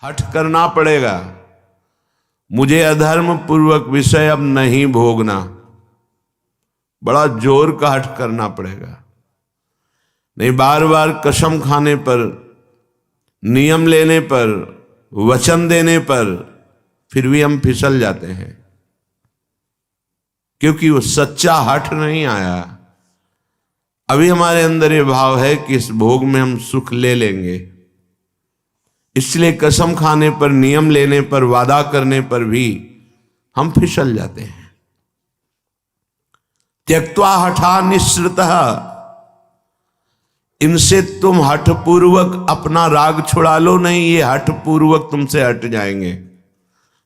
हठ करना पड़ेगा, मुझे अधर्म पूर्वक विषय अब नहीं भोगना। बड़ा जोर का हठ करना पड़ेगा, नहीं बार बार कसम खाने पर, नियम लेने पर, वचन देने पर फिर भी हम फिसल जाते हैं, क्योंकि वो सच्चा हठ नहीं आया। अभी हमारे अंदर ये भाव है कि इस भोग में हम सुख ले लेंगे, इसलिए कसम खाने पर, नियम लेने पर, वादा करने पर भी हम फिसल जाते हैं। त्यक्त्वा हठा निःसृतः, इनसे तुम हठपूर्वक अपना राग छुड़ा लो, नहीं ये हठपूर्वक तुमसे हट जाएंगे,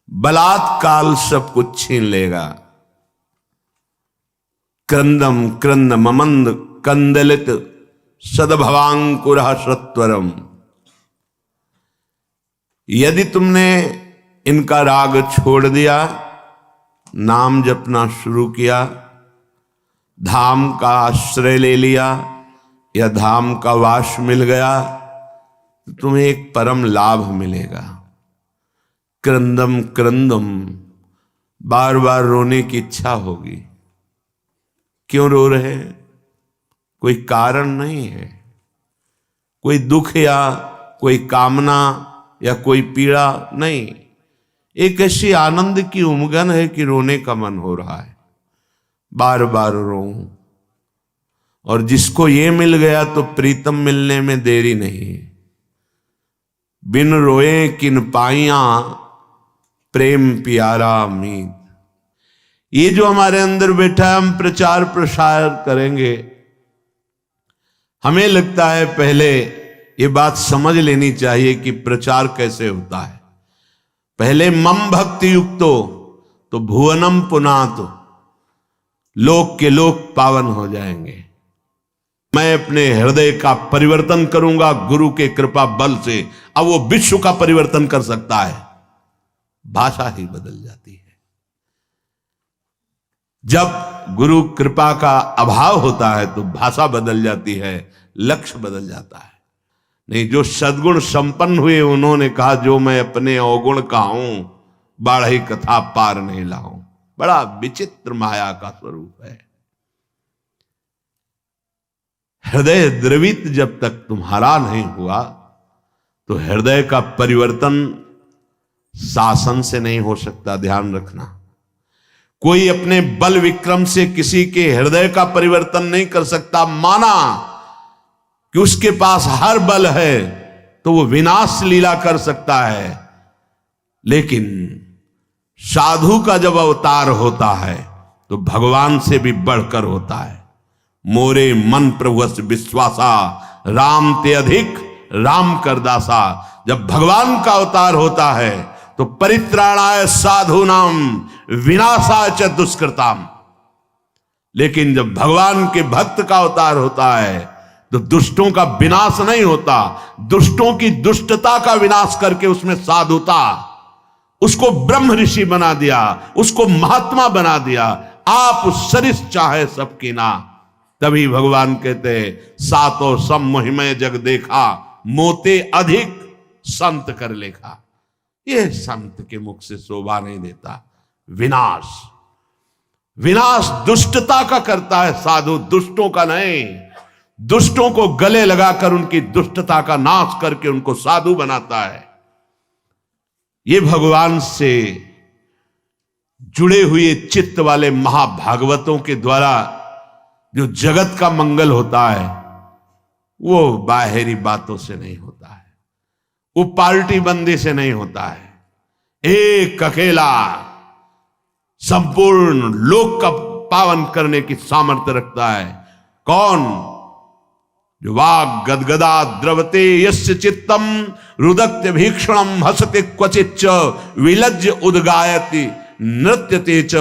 बलात्काल सब कुछ छीन लेगा। क्रंदम क्रंद ममंद कंदलित सदभवांकुरः सत्वरम। यदि तुमने इनका राग छोड़ दिया, नाम जपना शुरू किया, धाम का आश्रय ले लिया या धाम का वास मिल गया, तो तुम्हें एक परम लाभ मिलेगा। क्रंदम क्रंदम, बार बार रोने की इच्छा होगी। क्यों रो रहे हैं? कोई कारण नहीं है, कोई दुख या कोई कामना या कोई पीड़ा नहीं, एक ऐसी आनंद की उमगन है कि रोने का मन हो रहा है, बार बार रो। और जिसको ये मिल गया तो प्रीतम मिलने में देरी नहीं। बिन रोए किन पाइया प्रेम प्यारा मीत। ये जो हमारे अंदर बैठा है, हम प्रचार प्रसार करेंगे, हमें लगता है पहले ये बात समझ लेनी चाहिए कि प्रचार कैसे होता है। पहले मम भक्ति युक्तो तो भुवनम पुनातो, लोक के लोक पावन हो जाएंगे। मैं अपने हृदय का परिवर्तन करूंगा गुरु के कृपा बल से। अब वो विश्व का परिवर्तन कर सकता है, भाषा ही बदल जाती है। जब गुरु कृपा का अभाव होता है तो भाषा बदल जाती है, लक्ष्य बदल जाता है। नहीं, जो सद्गुण संपन्न हुए उन्होंने कहा, जो मैं अपने अवगुण का हूं, बाढ़ी कथा पार नहीं लाऊं। बड़ा विचित्र माया का स्वरूप है। हृदय द्रवित जब तक तुम्हारा नहीं हुआ तो हृदय का परिवर्तन शासन से नहीं हो सकता। ध्यान रखना, कोई अपने बल विक्रम से किसी के हृदय का परिवर्तन नहीं कर सकता। माना कि उसके पास हर बल है तो वो विनाश लीला कर सकता है, लेकिन साधु का जब अवतार होता है तो भगवान से भी बढ़कर होता है। मोरे मन प्रभुस विश्वासा, राम ते अधिक राम करदासा। जब भगवान का अवतार होता है तो परित्राणाय साधूनाम विनाशाय च दुष्कृताम। लेकिन जब भगवान के भक्त का अवतार होता है तो दुष्टों का विनाश नहीं होता, दुष्टों की दुष्टता का विनाश करके उसमें साधुता, उसको ब्रह्म ऋषि बना दिया, उसको महात्मा बना दिया। आप सरिस चाहे सबकी ना, तभी भगवान कहते सातो सम मोहिमय जग देखा, मोते अधिक संत कर लेखा। यह संत के मुख से शोभा नहीं देता। विनाश, विनाश दुष्टता का करता है साधु, दुष्टों का नहीं। दुष्टों को गले लगाकर उनकी दुष्टता का नाश करके उनको साधु बनाता है। ये भगवान से जुड़े हुए चित्त वाले महाभागवतों के द्वारा जो जगत का मंगल होता है, वो बाहरी बातों से नहीं होता है, वो पार्टी बंदी से नहीं होता है। एक अकेला संपूर्ण लोक का पावन करने की सामर्थ्य रखता है। कौन? जो वाग गदगदा द्रवते यस्य चित्तम रुदत्य भीक्षणम हसते क्वचिच्च विलज्ज उद्गायति नृत्यते च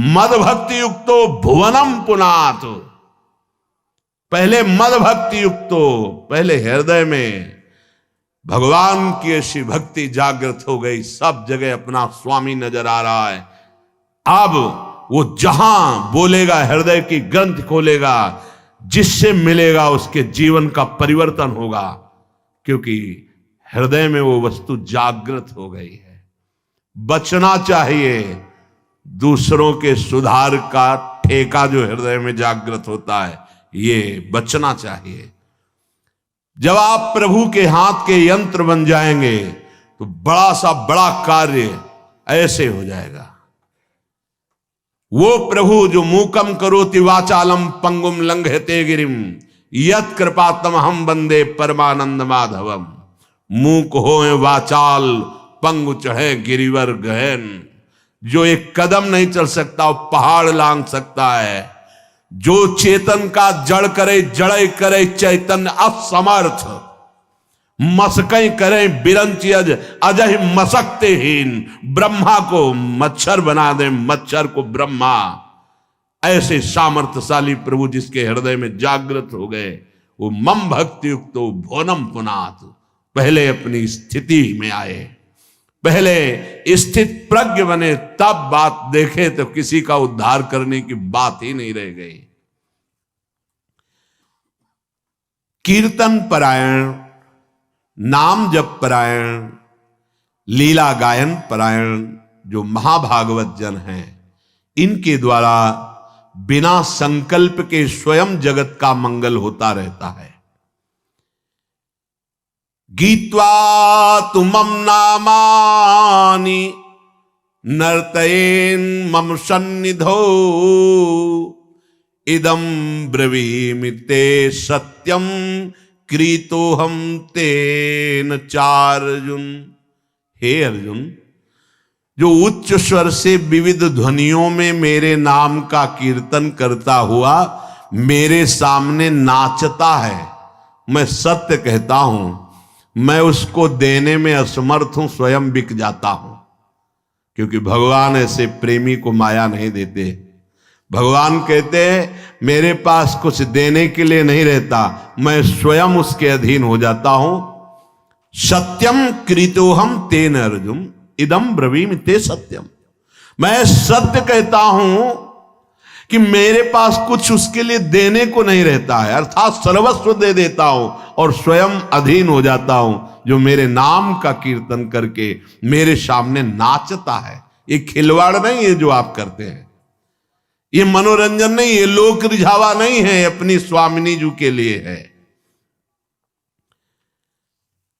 मद भक्ति युक्तो भुवनम पुनात। पहले मद भक्ति युक्तो, पहले हृदय में भगवान की ऐसी भक्ति जागृत हो गई, सब जगह अपना स्वामी नजर आ रहा है। अब वो जहां बोलेगा, हृदय की ग्रंथ खोलेगा, जिससे मिलेगा उसके जीवन का परिवर्तन होगा, क्योंकि हृदय में वो वस्तु जागृत हो गई है। बचना चाहिए दूसरों के सुधार का ठेका जो हृदय में जागृत होता है, ये बचना चाहिए। जब आप प्रभु के हाथ के यंत्र बन जाएंगे तो बड़ा सा बड़ा कार्य ऐसे हो जाएगा। वो प्रभु जो मूकम करोति वाचालम पंगुम लंघयते गिरिम यत् कृपातम हम वंदे परमानंद माधवम। मूक होए वाचाल पंगु चढ़े गिरिवर गहन। जो एक कदम नहीं चल सकता वो पहाड़ लांग सकता है। जो चेतन का जड़ करे जड़े करे चैतन्य असमर्थ। मसकई करे बिरंची अजय मसकते हीन। ब्रह्मा को मच्छर बना दे मच्छर को ब्रह्मा। ऐसे सामर्थ्यशाली प्रभु जिसके हृदय में जागृत हो गए, वो मम भक्ति युक्त भोनम पुनात। पहले अपनी स्थिति में आए, पहले स्थित प्रज्ञ बने, तब बात देखे तो किसी का उद्धार करने की बात ही नहीं रह गई। कीर्तन परायण, नाम जप परायण, लीला गायन परायण जो महाभागवत जन हैं, इनके द्वारा बिना संकल्प के स्वयं जगत का मंगल होता रहता है। गीत्वा तुमम नामानि नर्तयेन मम सन्निधो इदं ब्रवीमि ते सत्यम क्रीतोहम तेन चार्जुन। हे अर्जुन, जो उच्च स्वर से विविध ध्वनियों में मेरे नाम का कीर्तन करता हुआ मेरे सामने नाचता है, मैं सत्य कहता हूं, मैं उसको देने में असमर्थ हूं, स्वयं बिक जाता हूं। क्योंकि भगवान ऐसे प्रेमी को माया नहीं देते। भगवान कहते हैं मेरे पास कुछ देने के लिए नहीं रहता, मैं स्वयं उसके अधीन हो जाता हूं। सत्यम कृतोहम तेन अर्जुन इदम ब्रवीमि ते सत्यम। मैं सत्य कहता हूं कि मेरे पास कुछ उसके लिए देने को नहीं रहता है, अर्थात सर्वस्व दे देता हूं और स्वयं अधीन हो जाता हूं। जो मेरे नाम का कीर्तन करके मेरे सामने नाचता है। ये खिलवाड़ नहीं है जो आप करते हैं, ये मनोरंजन नहीं, ये लोक रिझावा नहीं है, अपनी स्वामिनी जी के लिए है।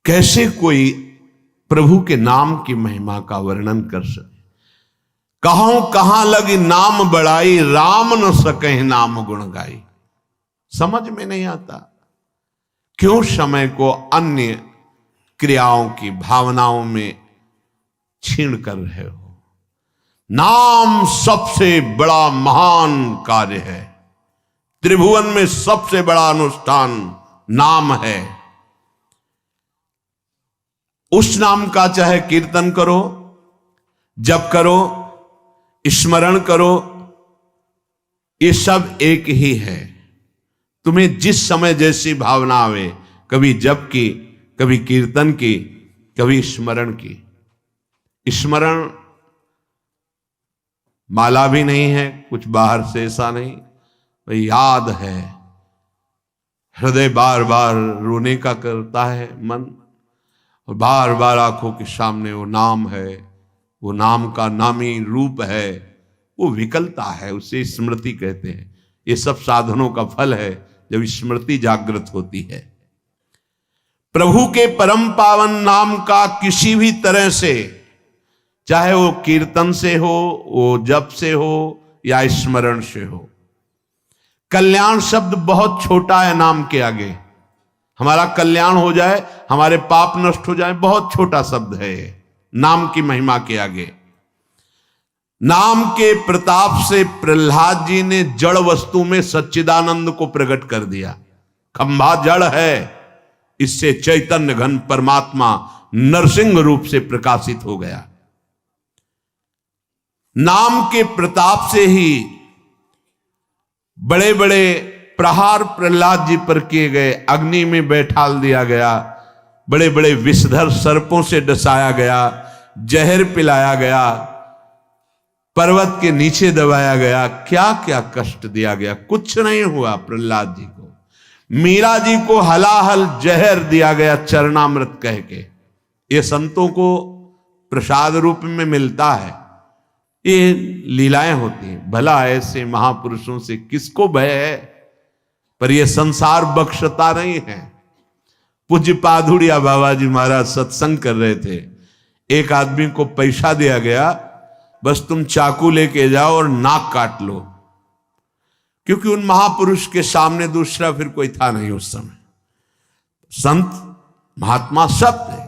कैसे कोई प्रभु के नाम की महिमा का वर्णन कर सके। कहूं कहां लगी नाम बढ़ाई, राम न सके नाम गुण गाई। समझ में नहीं आता, क्यों समय को अन्य क्रियाओं की भावनाओं में छीन कर रहे हो। नाम सबसे बड़ा महान कार्य है। त्रिभुवन में सबसे बड़ा अनुष्ठान नाम है। उस नाम का चाहे कीर्तन करो, जप करो, स्मरण करो, ये सब एक ही है। तुम्हें जिस समय जैसी भावना आवे, कभी जप की, कभी कीर्तन की, कभी स्मरण की। स्मरण माला भी नहीं है, कुछ बाहर से ऐसा नहीं, भाई याद है। हृदय बार बार रोने का करता है मन, और बार बार आंखों के सामने वो नाम है, वो नाम का नामी रूप है, वो विकलता है, उसे स्मृति कहते हैं। ये सब साधनों का फल है जब स्मृति जागृत होती है। प्रभु के परम पावन नाम का किसी भी तरह से, चाहे वो कीर्तन से हो, वो जप से हो या स्मरण से हो। कल्याण शब्द बहुत छोटा है नाम के आगे। हमारा कल्याण हो जाए, हमारे पाप नष्ट हो जाए, बहुत छोटा शब्द है नाम की महिमा के आगे। नाम के प्रताप से प्रहलाद जी ने जड़ वस्तु में सच्चिदानंद को प्रकट कर दिया। खंभा जड़ है, इससे चैतन्य घन परमात्मा नरसिंह रूप से प्रकाशित हो गया। नाम के प्रताप से ही बड़े बड़े प्रहार प्रहलाद जी पर किए गए, अग्नि में बैठाल दिया गया, बड़े बड़े विषधर सर्पों से डसाया गया, जहर पिलाया गया, पर्वत के नीचे दबाया गया, क्या क्या कष्ट दिया गया, कुछ नहीं हुआ प्रहलाद जी को। मीरा जी को हलाहल जहर दिया गया चरणामृत कह के, ये संतों को प्रसाद रूप में मिलता है, ये लीलाएं होती हैं। भला ऐसे महापुरुषों से किसको भय है, पर यह संसार बख्शता नहीं है। पूज्य पाधुड़िया बाबा जी महाराज सत्संग कर रहे थे, एक आदमी को पैसा दिया गया, बस तुम चाकू लेके जाओ और नाक काट लो, क्योंकि उन महापुरुष के सामने दूसरा फिर कोई था नहीं उस समय। संत महात्मा सब थे,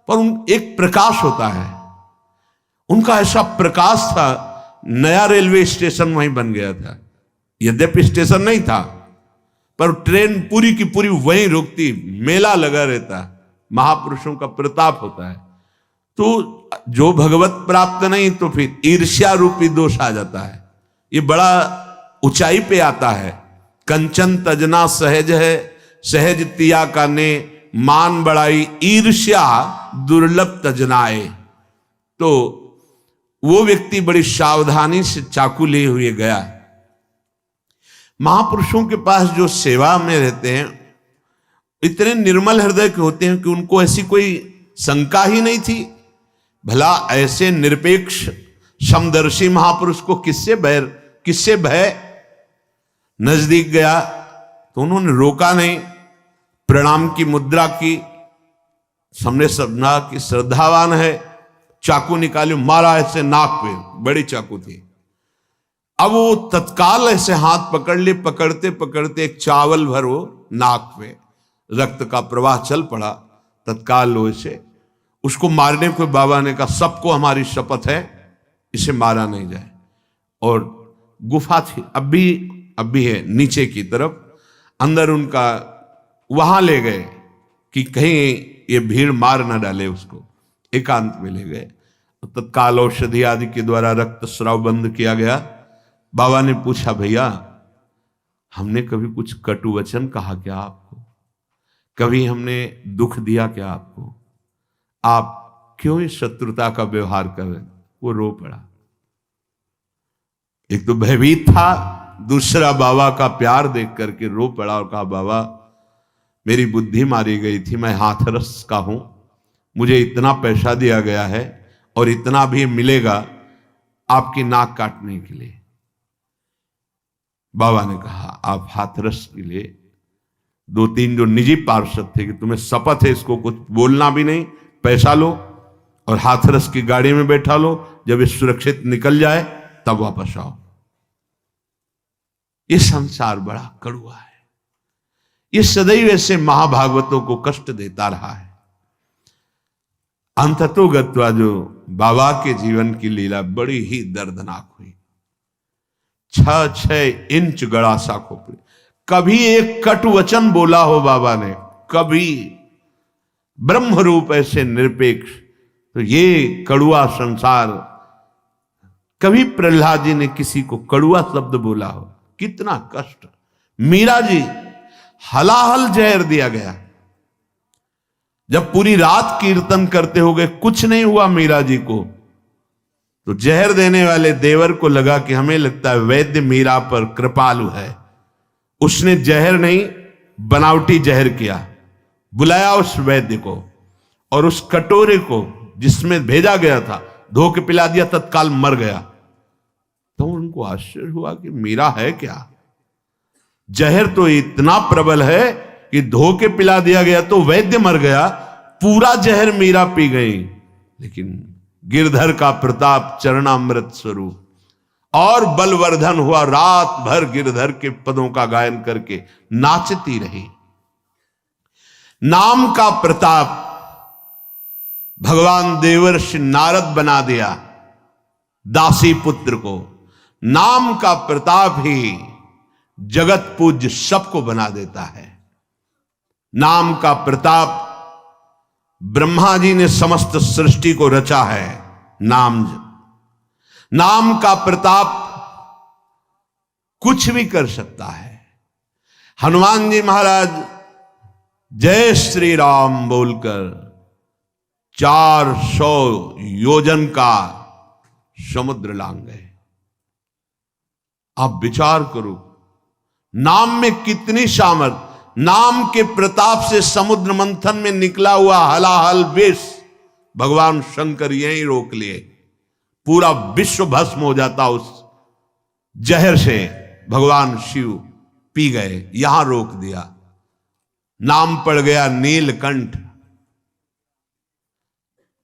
पर एक प्रकाश होता है, उनका ऐसा प्रकाश था। नया रेलवे स्टेशन वहीं बन गया था, यद्यपि स्टेशन नहीं था, पर ट्रेन पूरी की पूरी वहीं रुकती, मेला लगा रहता। महापुरुषों का प्रताप होता है। तो जो भगवत प्राप्त नहीं तो फिर ईर्ष्या रूपी दोष आ जाता है, ये बड़ा ऊंचाई पे आता है। कंचन तजना सहज है, सहज तिया का ने मान बढ़ाई, ईर्ष्या दुर्लभ तजनाए। तो वो व्यक्ति बड़ी सावधानी से चाकू लिए हुए गया। महापुरुषों के पास जो सेवा में रहते हैं इतने निर्मल हृदय के होते हैं कि उनको ऐसी कोई शंका ही नहीं थी। भला ऐसे निरपेक्ष समदर्शी महापुरुष को किससे भय। नजदीक गया तो उन्होंने रोका नहीं, प्रणाम की मुद्रा की, सामने समझा कि श्रद्धावान है, चाकू निकाली, मारा ऐसे नाक पे, बड़ी चाकू थी। अब वो तत्काल ऐसे हाथ पकड़ ले, पकड़ते पकड़ते एक चावल भर वो नाक पे, रक्त का प्रवाह चल पड़ा। तत्काल वो इसे उसको मारने को बाबा ने कहा, सबको हमारी शपथ है इसे मारा नहीं जाए। और गुफा थी, अब भी है नीचे की तरफ, अंदर उनका वहां ले गए कि कहीं ये भीड़ मार ना डाले उसको, एकांत में ले गए। तत्काल औषधि आदि के द्वारा रक्त स्राव बंद किया गया। बाबा ने पूछा, भैया हमने कभी कुछ कटु वचन कहा क्या आपको, कभी हमने दुख दिया क्या आपको, आप क्यों इस शत्रुता का व्यवहार कर रहे? वो रो पड़ा। एक तो भयभीत था, दूसरा बाबा का प्यार देख करके रो पड़ा और कहा, बाबा मेरी बुद्धि मारी गई थी, मैं हाथरस का हूं, मुझे इतना पैसा दिया गया है और इतना भी मिलेगा आपकी नाक काटने के लिए। बाबा ने कहा, आप हाथरस के लिए 2-3 जो निजी पार्षद थे कि तुम्हें शपथ है इसको कुछ बोलना भी नहीं, पैसा लो और हाथरस की गाड़ी में बैठा लो, जब ये सुरक्षित निकल जाए तब वापस आओ। ये संसार बड़ा कड़वा है, ये सदैव ऐसे महाभागवतों को कष्ट देता रहा है। अंततोगत्वा जो बाबा के जीवन की लीला बड़ी ही दर्दनाक हुई। 6-6 इंच गड़ा सा खोपड़ी, कभी एक कटु वचन बोला हो बाबा ने, कभी ब्रह्म रूप ऐसे निरपेक्ष, तो ये कड़ुआ संसार, कभी प्रहलाद जी ने किसी को कड़ुआ शब्द बोला हो, कितना कष्ट। मीरा जी हलाहल जहर दिया गया, जब पूरी रात कीर्तन करते हो गए कुछ नहीं हुआ मीरा जी को, तो जहर देने वाले देवर को लगा कि हमें लगता है वैद्य मीरा पर कृपालु है, उसने जहर नहीं बनावटी जहर किया, बुलाया उस वैद्य को और उस कटोरे को जिसमें भेजा गया था धो के पिला दिया, तत्काल मर गया। तो उनको आश्चर्य हुआ कि मीरा है क्या, जहर तो इतना प्रबल है कि धो के पिला दिया गया तो वैद्य मर गया, पूरा जहर मीरा पी गई। लेकिन गिरधर का प्रताप चरणामृत स्वरूप और बलवर्धन हुआ, रात भर गिरधर के पदों का गायन करके नाचती रही। नाम का प्रताप भगवान देवर्षि नारद बना दिया दासी पुत्र को, नाम का प्रताप ही जगत पूज्य सबको बना देता है। नाम का प्रताप, ब्रह्मा जी ने समस्त सृष्टि को रचा है, नाम का प्रताप कुछ भी कर सकता है। हनुमान जी महाराज जय श्री राम बोलकर 400 योजन का समुद्र लांग गए। आप विचार करो, नाम में कितनी सामर्थ, नाम के प्रताप से समुद्र मंथन में निकला हुआ हलाहल विष भगवान शंकर यहीं रोक लिए, पूरा विश्व भस्म हो जाता उस जहर से, भगवान शिव पी गए, यहां रोक दिया। नाम पड़ गया नीलकंठ।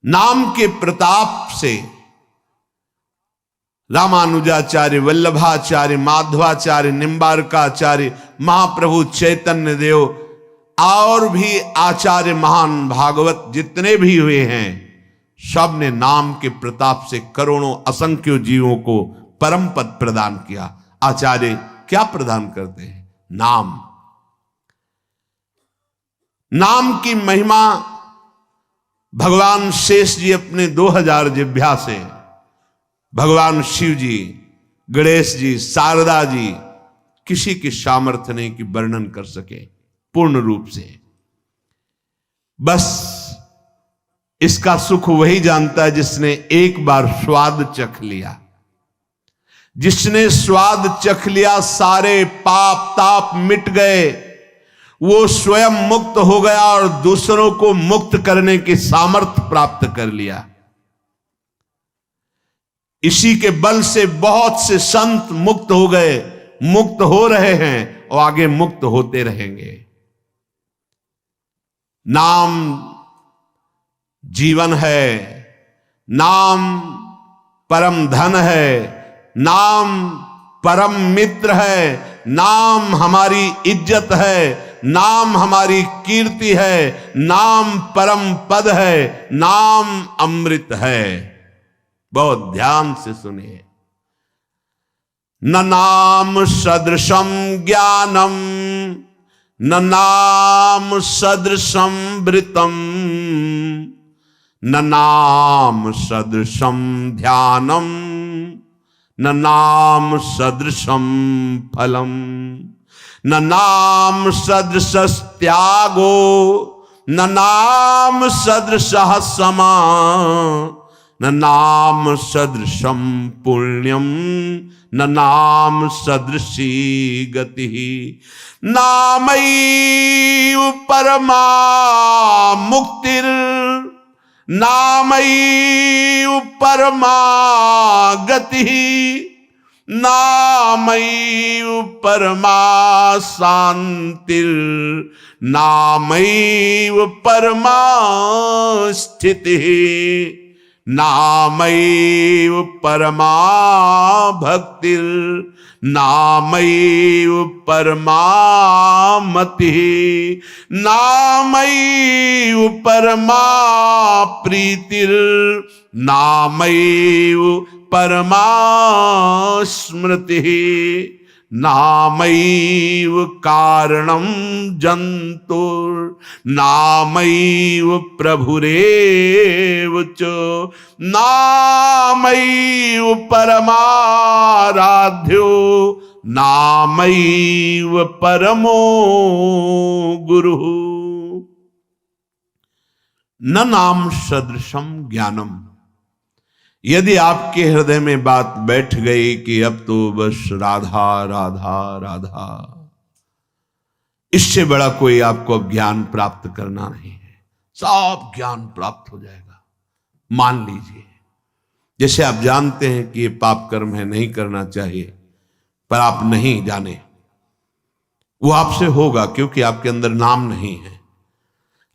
नाम के प्रताप से रामानुजाचार्य, वल्लभाचार्य, माधवाचार्य, निम्बारकाचार्य, महाप्रभु चैतन्य देव और भी आचार्य महान भागवत जितने भी हुए हैं, सब ने नाम के प्रताप से करोड़ों असंख्य जीवों को परम पद प्रदान किया। आचार्य क्या प्रदान करते हैं? नाम। नाम की महिमा भगवान शेष जी अपने 2000 जिह्वा से, भगवान शिव जी, गणेश जी, शारदा जी, किसी की सामर्थ्य नहीं कि वर्णन कर सके पूर्ण रूप से। बस इसका सुख वही जानता है जिसने एक बार स्वाद चख लिया। जिसने स्वाद चख लिया, सारे पाप ताप मिट गए, वो स्वयं मुक्त हो गया और दूसरों को मुक्त करने की सामर्थ्य प्राप्त कर लिया। इसी के बल से बहुत से संत मुक्त हो गए, मुक्त हो रहे हैं और आगे मुक्त होते रहेंगे। नाम जीवन है, नाम परम धन है, नाम परम मित्र है, नाम हमारी इज्जत है, नाम हमारी कीर्ति है, नाम परम पद है, नाम अमृत है। बहुत ध्यान से सुनिए। न नाम सदृशम ज्ञानम, न नाम सदृशम वृतम, न नाम सदृशम ध्यानम, न नाम सदृशम फलम, न नाम सदृश त्यागो, न नाम सदृश समा, न नाम सदृशम पुण्यम, न नाम सदृशी गति। नामैव परमा मुक्तिर, नामैव परमा गति, नामैव परमा शांतिर, नामैव परमा स्थिति, नामैव परमा भक्तिर, नामैव परमा मतिः, नामैव परमा प्रीतिर, नामैव परमा स्मृतिः, नामैव कारणं जन्तुर्, नामैव प्रभुरेव च, नामैव परमाराध्यो, नामैव परमो गुरुः। न नाम सदृशम ज्ञानम। यदि आपके हृदय में बात बैठ गई कि अब तो बस राधा राधा राधा, इससे बड़ा कोई आपको अब ज्ञान प्राप्त करना नहीं है, सब ज्ञान प्राप्त हो जाएगा। मान लीजिए, जैसे आप जानते हैं कि ये पाप कर्म है, नहीं करना चाहिए, पर आप नहीं जाने, वो आपसे होगा क्योंकि आपके अंदर नाम नहीं है।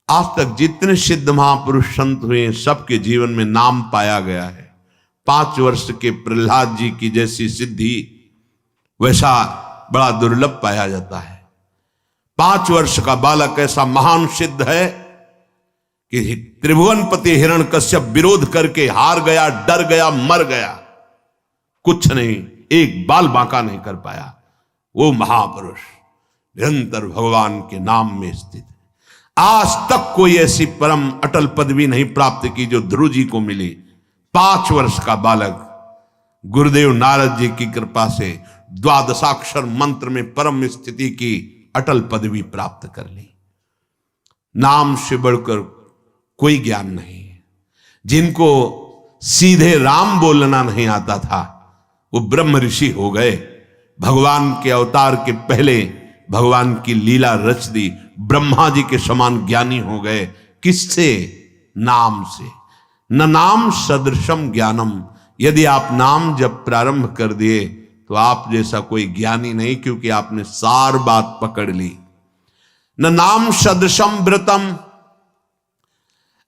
आज तक जितने सिद्ध महापुरुष संत हुए, सबके जीवन में नाम पाया गया है। 5 वर्ष के प्रहलाद जी की जैसी सिद्धि वैसा बड़ा दुर्लभ पाया जाता है। 5 वर्ष का बालक ऐसा महान सिद्ध है कि त्रिभुवनपति हिरण्यकश्यप विरोध करके हार गया, डर गया, मर गया, कुछ नहीं, एक बाल बांका नहीं कर पाया। वो महापुरुष निरंतर भगवान के नाम में स्थित है। आज तक कोई ऐसी परम अटल पदवी नहीं प्राप्त की जो ध्रुव जी को मिली। 5 वर्ष का बालक गुरुदेव नारद जी की कृपा से 12 मंत्र में परम स्थिति की अटल पदवी प्राप्त कर ली। नाम से बढ़कर कोई ज्ञान नहीं है। जिनको सीधे राम बोलना नहीं आता था, वो ब्रह्म ऋषि हो गए। भगवान के अवतार के पहले भगवान की लीला रच दी, ब्रह्मा जी के समान ज्ञानी हो गए। किससे? नाम से। न नाम सदृशम ज्ञानम, यदि आप नाम जब प्रारंभ कर दिए तो आप जैसा कोई ज्ञानी नहीं, क्योंकि आपने सार बात पकड़ ली। न नाम सदृशम व्रतम,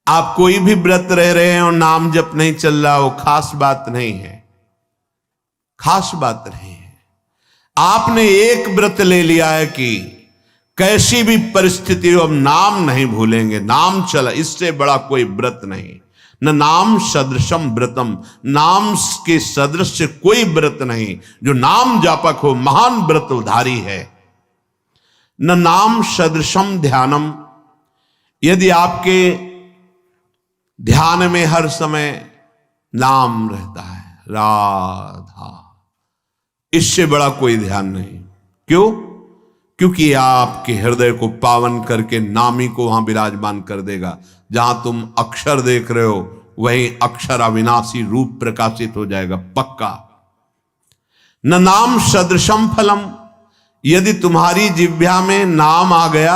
आप कोई भी व्रत रह रहे हैं और नाम जप नहीं चल रहा, वो खास बात नहीं है, खास बात नहीं है। आपने एक व्रत ले लिया है कि कैसी भी परिस्थिति हो, अब नाम नहीं भूलेंगे, नाम चला, इससे बड़ा कोई व्रत नहीं। न नाम सदृशम व्रतम, नाम के सदृश कोई व्रत नहीं। जो नाम जापक हो महान व्रत उधारी है। न नाम सदृशम ध्यानम, यदि आपके ध्यान में हर समय नाम रहता है, राधा, इससे बड़ा कोई ध्यान नहीं। क्यों? क्योंकि आपके हृदय को पावन करके नामी को वहां विराजमान कर देगा। जहां तुम अक्षर देख रहे हो वहीं अक्षर अविनाशी रूप प्रकाशित हो जाएगा, पक्का। न नाम सदृशम फलम, यदि तुम्हारी जिह्वा में नाम आ गया,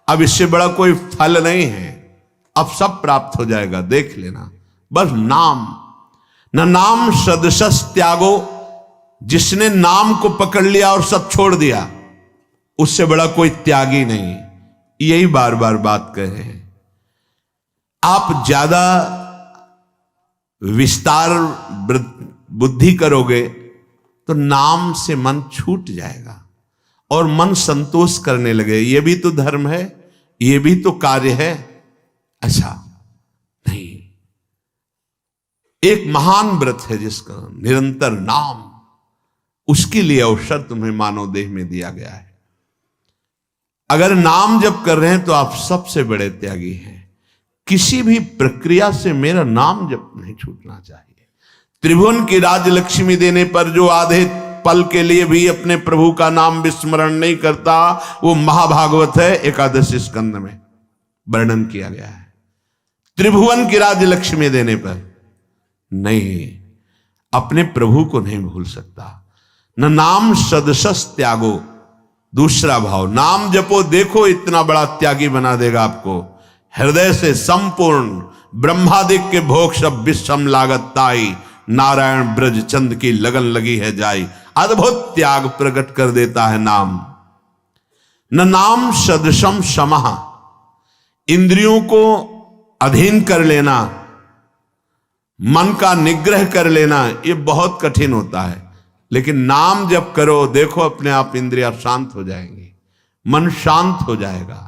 अब इससे बड़ा कोई फल नहीं है, अब सब प्राप्त हो जाएगा, देख लेना, बस नाम। न नाम सदृशस त्यागो, जिसने नाम को पकड़ लिया और सब छोड़ दिया, उससे बड़ा कोई त्यागी नहीं। यही बार बार बात कह रहे हैं। आप ज्यादा विस्तार बुद्धि करोगे तो नाम से मन छूट जाएगा और मन संतोष करने लगे, ये भी तो धर्म है, ये भी तो कार्य है। अच्छा नहीं, एक महान व्रत है जिसका निरंतर नाम, उसके लिए अवसर तुम्हें मानव देह में दिया गया है। अगर नाम जप कर रहे हैं तो आप सबसे बड़े त्यागी हैं। किसी भी प्रक्रिया से मेरा नाम जप नहीं छूटना चाहिए। त्रिभुवन की राजलक्ष्मी देने पर जो आधे पल के लिए भी अपने प्रभु का नाम विस्मरण नहीं करता, वो महाभागवत है, एकादश स्कंद में वर्णन किया गया है। त्रिभुवन की राजलक्ष्मी देने पर नहीं, अपने प्रभु को नहीं भूल सकता। न नाम सदसस त्यागो, दूसरा भाव, नाम जपो, देखो इतना बड़ा त्यागी बना देगा आपको। हृदय से संपूर्ण ब्रह्मादिक के भोग सब विषम लागत ताई, नारायण ब्रज चंद की लगन लगी है जाई। अद्भुत त्याग प्रकट कर देता है नाम। न नाम सदृशम शमः, इंद्रियों को अधीन कर लेना, मन का निग्रह कर लेना, ये बहुत कठिन होता है। लेकिन नाम जब करो, देखो अपने आप इंद्रियां शांत हो जाएंगी, मन शांत हो जाएगा।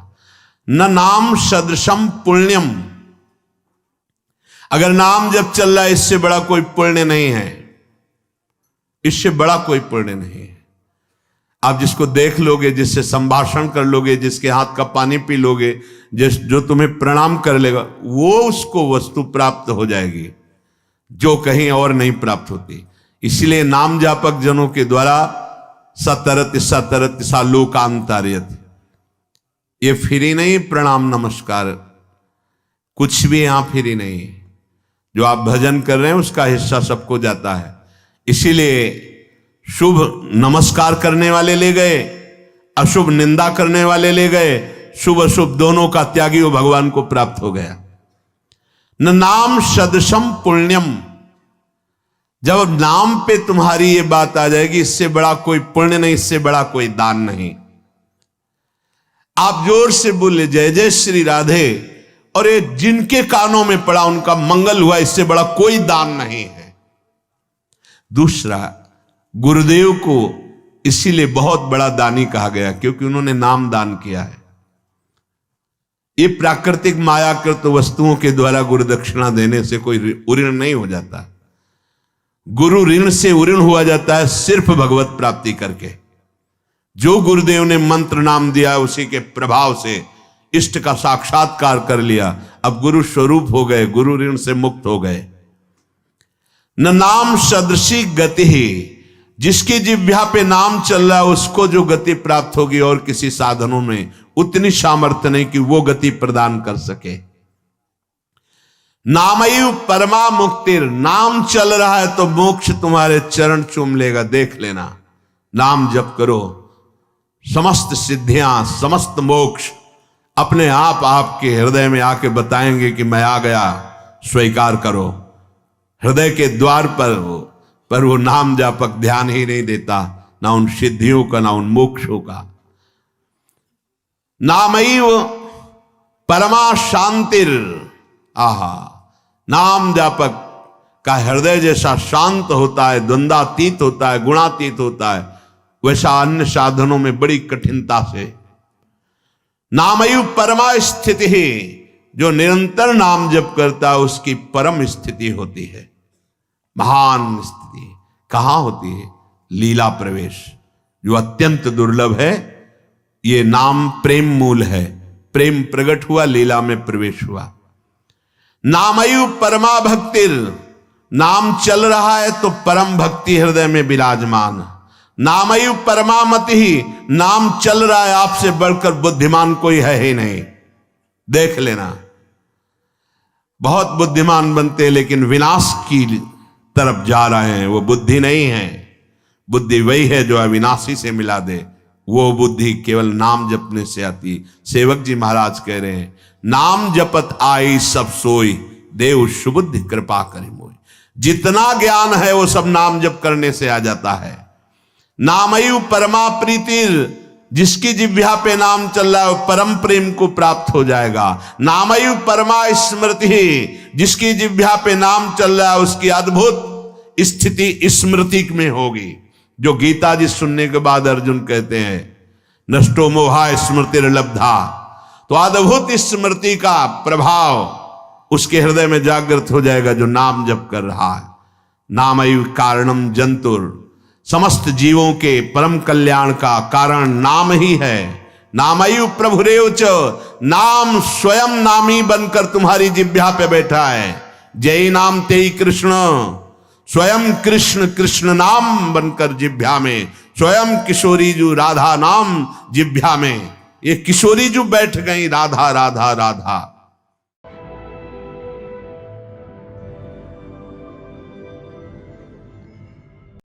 न नाम सदृशम पुण्यम, अगर नाम जब चल रहा है, इससे बड़ा कोई पुण्य नहीं है, इससे बड़ा कोई पुण्य नहीं है। आप जिसको देख लोगे, जिससे संभाषण कर लोगे, जिसके हाथ का पानी पी लोगे, जो तुम्हें प्रणाम कर लेगा, वो उसको वस्तु प्राप्त हो जाएगी जो कहीं और नहीं प्राप्त होती। इसलिए नाम जापक जनों के द्वारा सतरत सतरत सा लोकांतरियत, ये फ्री नहीं प्रणाम नमस्कार, कुछ भी यहां फ्री नहीं। जो आप भजन कर रहे हैं उसका हिस्सा सबको जाता है। इसीलिए शुभ नमस्कार करने वाले ले गए, अशुभ निंदा करने वाले ले गए, शुभ अशुभ दोनों का त्यागी वो भगवान को प्राप्त हो गया। न नाम सदृशम पुण्यम, जब नाम पे तुम्हारी ये बात आ जाएगी, इससे बड़ा कोई पुण्य नहीं, इससे बड़ा कोई दान नहीं। आप जोर से बोले जय जय श्री राधे, और ये जिनके कानों में पड़ा उनका मंगल हुआ, इससे बड़ा कोई दान नहीं है। दूसरा, गुरुदेव को इसीलिए बहुत बड़ा दानी कहा गया क्योंकि उन्होंने नाम दान किया है। ये प्राकृतिक मायाकृत वस्तुओं के द्वारा गुरु दक्षिणा देने से कोई उऋण नहीं हो जाता। गुरु ऋण से उऋण हुआ जाता है सिर्फ भगवत प्राप्ति करके। जो गुरुदेव ने मंत्र नाम दिया, उसी के प्रभाव से इष्ट का साक्षात्कार कर लिया, अब गुरु स्वरूप हो गए, गुरु ऋण से मुक्त हो गए। न नाम सदृशी गति ही, जिसकी जिह्वा पे नाम चल रहा है उसको जो गति प्राप्त होगी, और किसी साधनों में उतनी सामर्थ्य नहीं कि वो गति प्रदान कर सके। नामयु परमा मुक्तिर, नाम चल रहा है तो मोक्ष तुम्हारे चरण चूम लेगा, देख लेना। नाम जप करो, समस्त सिद्धियां, समस्त मोक्ष अपने आप आपके हृदय में आके बताएंगे कि मैं आ गया, स्वीकार करो। हृदय के द्वार पर वो नाम जापक ध्यान ही नहीं देता, ना उन सिद्धियों का, ना उन मोक्षों का। नामैव परमा शांतिर, आहा, नाम जापक का हृदय जैसा शांत होता है, द्वंद्वातीत होता है, गुणातीत होता है, वैसा अन्य साधनों में बड़ी कठिनता से। नामैव परमा स्थिति ही, जो निरंतर नाम जप करता है उसकी परम स्थिति होती है, महान स्थिति। कहां होती है? लीला प्रवेश, जो अत्यंत दुर्लभ है। ये नाम प्रेम मूल है, प्रेम प्रकट हुआ, लीला में प्रवेश हुआ। नामयु परमा भक्तिर, नाम चल रहा है तो परम भक्ति हृदय में विराजमान। नामयु परमामति ही, नाम चल रहा है, आपसे बढ़कर बुद्धिमान कोई है ही नहीं। देख लेना, बहुत बुद्धिमान बनते लेकिन विनाश की तरफ जा रहे हैं, वो बुद्धि नहीं है। बुद्धि वही है जो अविनाशी से मिला दे, वो बुद्धि केवल नाम जपने से आती। सेवक जी महाराज कह रहे हैं, नाम जपत आई सब सोई, देव सुबुद्धि कृपा करी मोई। जितना ज्ञान है वो सब नाम जप करने से आ जाता है। नामयु परमा प्रीतिर, जिसकी जिह्वा पे नाम चल रहा है वो परम प्रेम को प्राप्त हो जाएगा। नामयु परमा स्मृति, जिसकी जिह्वा पे नाम चल रहा है उसकी अद्भुत स्थिति स्मृति में होगी। जो गीता जी सुनने के बाद अर्जुन कहते हैं, नष्टो मोहा स्मृतिर्लब्धा, तो अद्भुत स्मृति का प्रभाव उसके हृदय में जागृत हो जाएगा जो नाम जप कर रहा है। नामयु कारणम जंतुर, समस्त जीवों के परम कल्याण का कारण नाम ही है। नामयु प्रभुरेव च, नाम स्वयं नामी बनकर तुम्हारी जिह्वा पे बैठा है। जय नाम तेई कृष्ण, स्वयं कृष्ण कृष्ण नाम बनकर जिह्वा में, स्वयं किशोरी जू राधा नाम जिह्वा में। ये किशोरी जू बैठ गई, राधा राधा राधा।